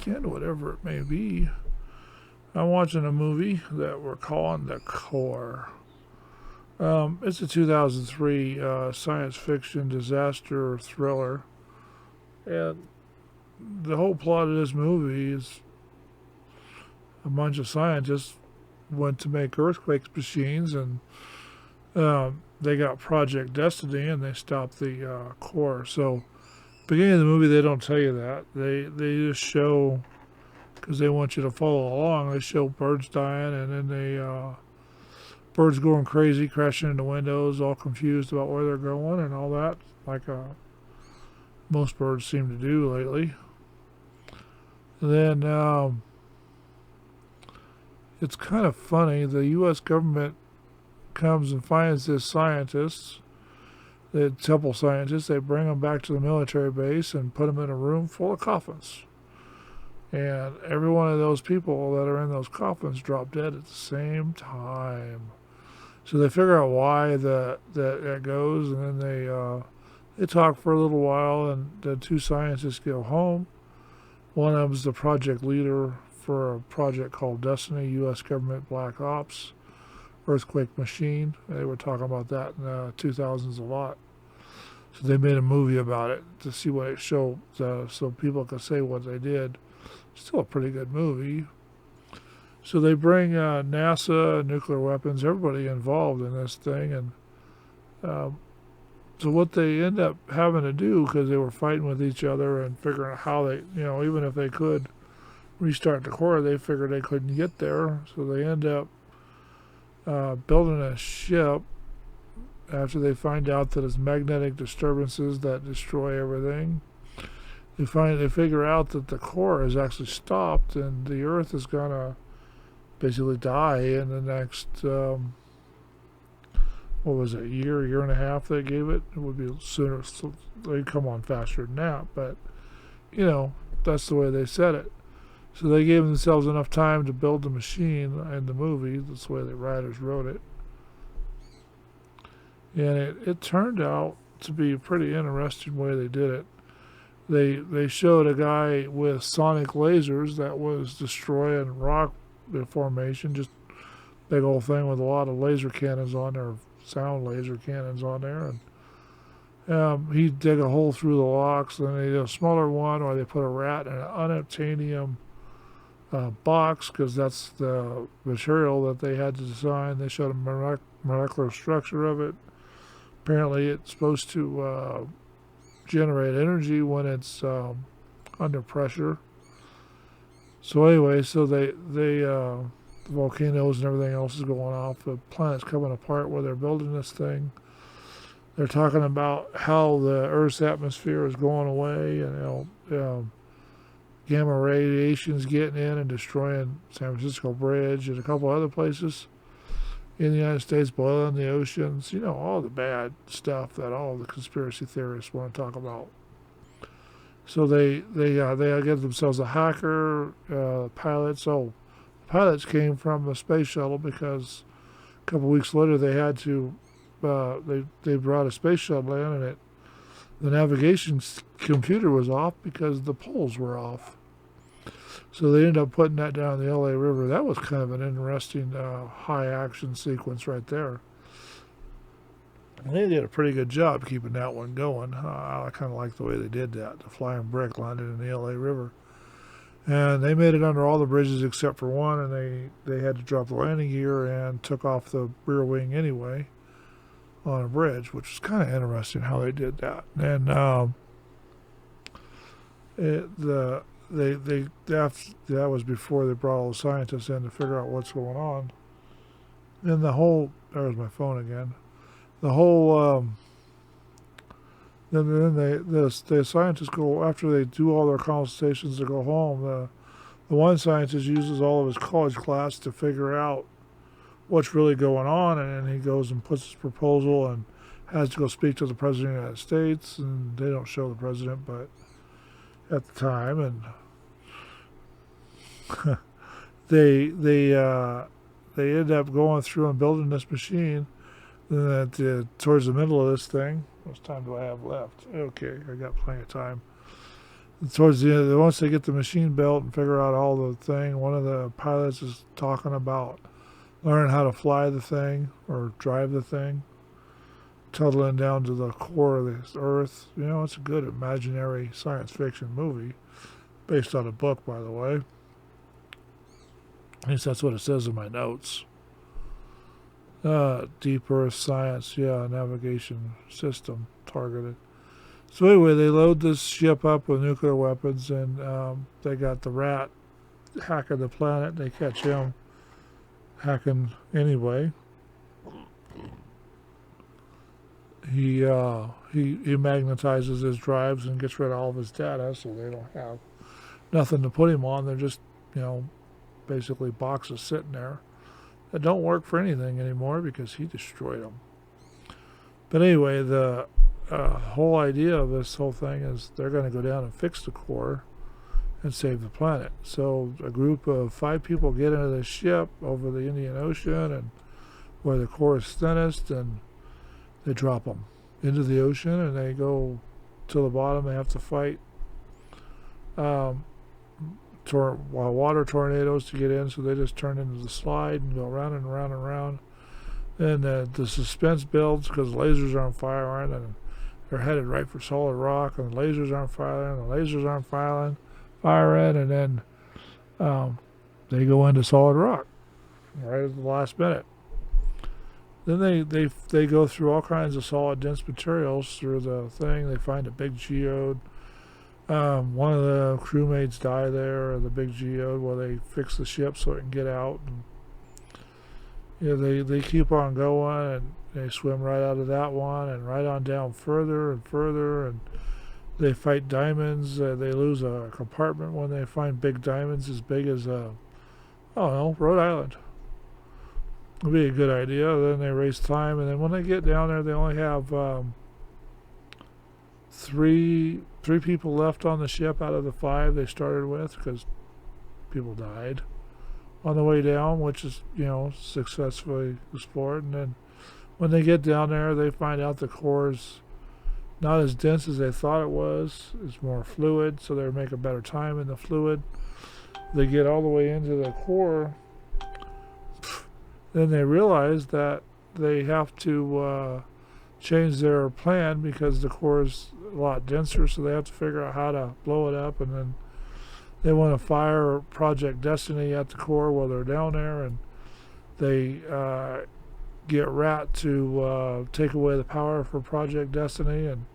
weekend, whatever it may be. I'm watching a movie that we're calling The Core. It's a 2003 science fiction disaster thriller, and the whole plot of this movie is a bunch of scientists went to make earthquake machines, and they got Project Destiny, and they stopped the core. So, beginning of the movie, they don't tell you that. They just show, because they want you to follow along. They show birds dying, and then birds going crazy, crashing into windows, all confused about where they're going and all that, like most birds seem to do lately. And then it's kind of funny. The U.S. government comes and finds this scientists, the temple scientists. They bring them back to the military base and put them in a room full of coffins. And every one of those people that are in those coffins drop dead at the same time. So they figure out why that goes, and then they talk for a little while, and the two scientists go home. One of them is the project leader for a project called Destiny, U.S. government Black Ops, earthquake machine. They were talking about that in the 2000s a lot. So they made a movie about it to see what it showed, so people could say what they did. Still a pretty good movie. So they bring NASA, nuclear weapons, everybody involved in this thing, and so what they end up having to do, because they were fighting with each other and figuring out how they, even if they could restart the core, they figured they couldn't get there. So they end up building a ship after they find out that it's magnetic disturbances that destroy everything. They figure out that the core is actually stopped, and the Earth is gonna basically die in the next what was it, year and a half they gave it. It would be sooner. So they come on faster than that, but that's the way they said it. So they gave themselves enough time to build the machine in the movie. That's the way the writers wrote it, and it turned out to be a pretty interesting way they did it. They showed a guy with sonic lasers that was destroying rock formation, just big old thing with a lot of laser cannons on there, sound laser cannons on there, and he'd dig a hole through the rocks. And they did a smaller one where they put a rat in an unobtainium box, because that's the material that they had to design. They showed a molecular structure of it. Apparently, it's supposed to generate energy when it's under pressure. So anyway, the volcanoes and everything else is going off. The planet's coming apart where they're building this thing. They're talking about how the Earth's atmosphere is going away, and gamma radiation's getting in and destroying San Francisco Bridge and a couple other places in the United States, boiling the oceans. All the bad stuff that all the conspiracy theorists want to talk about. So they get themselves a hacker, pilots. Oh, pilots came from the space shuttle, because a couple weeks later they had to. They brought a space shuttle in, and the navigation computer was off because the poles were off. So they ended up putting that down the LA River. That was kind of an interesting high action sequence right there. And they did a pretty good job keeping that one going. I kind of like the way they did that. The flying brick landed in the LA River. And they made it under all the bridges except for one, and they had to drop the landing gear and took off the rear wing anyway on a bridge, which was kind of interesting how they did that. And that was before they brought all the scientists in to figure out what's going on. And there's my phone again. The whole then the scientists go, after they do all their consultations to go home. The one scientist uses all of his college class to figure out what's really going on, and then he goes and puts his proposal and has to go speak to the president of the United States. And they don't show the president, but at the time, and they end up going through and building this machine. And towards the middle of this thing, how much time do I have left? Okay, I got plenty of time. Towards the end, once they get the machine built and figure out all the thing, one of the pilots is talking about learning how to fly the thing or drive the thing, tunnelling down to the core of the Earth. You know, it's a good imaginary science fiction movie based on a book, by the way. At least that's what it says in my notes. Deep Earth Science, yeah, navigation system targeted. So anyway, they load this ship up with nuclear weapons, and they got the rat hacking the planet. They catch him hacking anyway. He magnetizes his drives and gets rid of all of his data, so they don't have nothing to put him on. They're just, you know, basically boxes sitting there that don't work for anything anymore because he destroyed them. But anyway, the whole idea of this whole thing is they're going to go down and fix the core and save the planet. So a group of 5 people get into the ship over the Indian Ocean and where the core is thinnest, and they drop them into the ocean, and they go to the bottom. They have to fight water tornadoes to get in, so they just turn into the slide and go around and around and around. And the suspense builds because lasers aren't firing, and they're headed right for solid rock, and the lasers aren't firing, and then they go into solid rock right at the last minute. Then they go through all kinds of solid, dense materials through the thing. They find a big geode. One of the crewmates die there, the big geode, while they fix the ship so it can get out. And you know, they keep on going, and they swim right out of that one and right on down further and further, and they fight diamonds. They lose a compartment when they find big diamonds as big as I don't know, Rhode Island. Would be a good idea. Then they race time, and then when they get down there, they only have three people left on the ship out of the 5 they started with, because people died on the way down, which is, you know, successfully explored. And then when they get down there, they find out the core's not as dense as they thought it was. It's more fluid, so they make a better time in the fluid. They get all the way into the core. Then they realize that they have to change their plan because the core is a lot denser, so they have to figure out how to blow it up. And then they want to fire Project Destiny at the core while they're down there, and they get Rat to take away the power for Project Destiny, and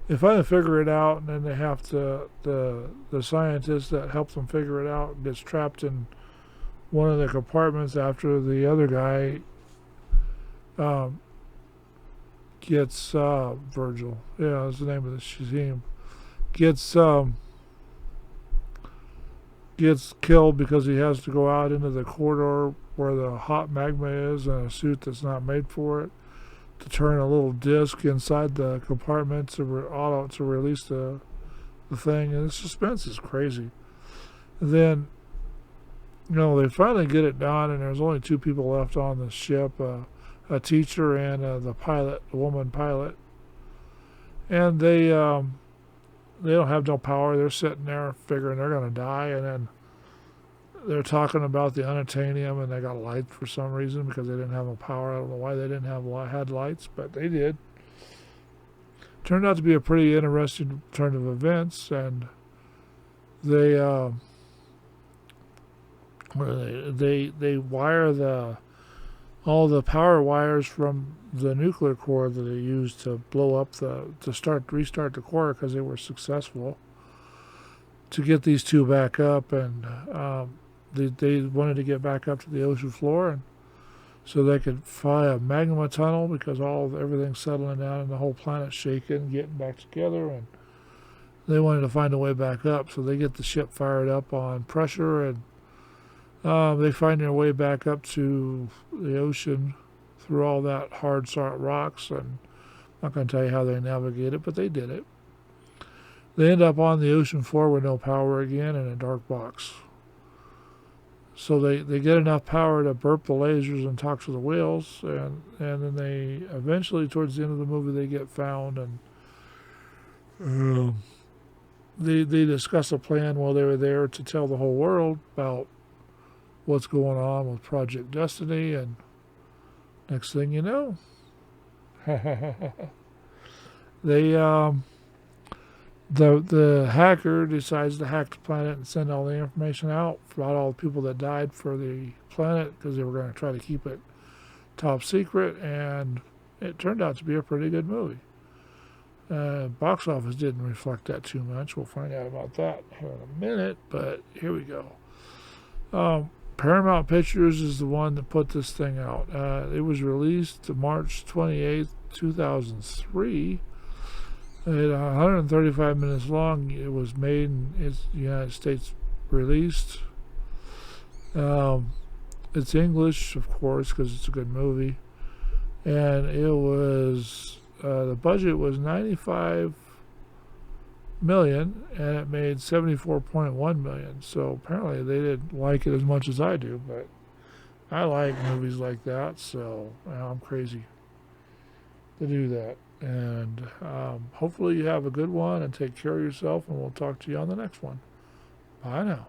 they finally figure it out. And then they have to the scientist that helps them figure it out gets trapped in one of the compartments after the other guy gets Virgil. Yeah, that's the name of the Shazim. Gets killed because he has to go out into the corridor where the hot magma is in a suit that's not made for it, to turn a little disc inside the compartment to release the thing. And the suspense is crazy. And then, you know, they finally get it done, and there's only 2 people left on the ship, a teacher and the pilot, the woman pilot. And they don't have no power. They're sitting there figuring they're going to die, and then they're talking about the unobtainium, and they got light for some reason because they didn't have no power. I don't know why they didn't had lights, but they did. Turned out to be a pretty interesting turn of events, and they wire all the power wires from the nuclear core that they used to blow up restart the core, because they were successful to get these 2 back up. And they wanted to get back up to the ocean floor, and so they could fly a magma tunnel because everything's settling down and the whole planet's shaking, getting back together, and they wanted to find a way back up. So they get the ship fired up on pressure, and they find their way back up to the ocean through all that hard rocks, and I'm not going to tell you how they navigate it, but they did it. They end up on the ocean floor with no power again in a dark box. So they get enough power to burp the lasers and talk to the whales, and then they eventually, towards the end of the movie, they get found, and they discussed a plan while they were there to tell the whole world about what's going on with Project Destiny, and next thing you know, they the hacker decides to hack the planet and send all the information out about all the people that died for the planet because they were going to try to keep it top secret, and it turned out to be a pretty good movie. Box office didn't reflect that too much. We'll find out about that here in a minute, but here we go. Paramount Pictures is the one that put this thing out. It was released March 28th, 2003. At 135 minutes long, it was made in the United States released. It's English, of course, because it's a good movie. And it was, the budget was $95 million, and it made $74.1 million. So apparently they didn't like it as much as I do, but I like movies like that, so I'm crazy to do that. And hopefully you have a good one and take care of yourself, and we'll talk to you on the next one. Bye now.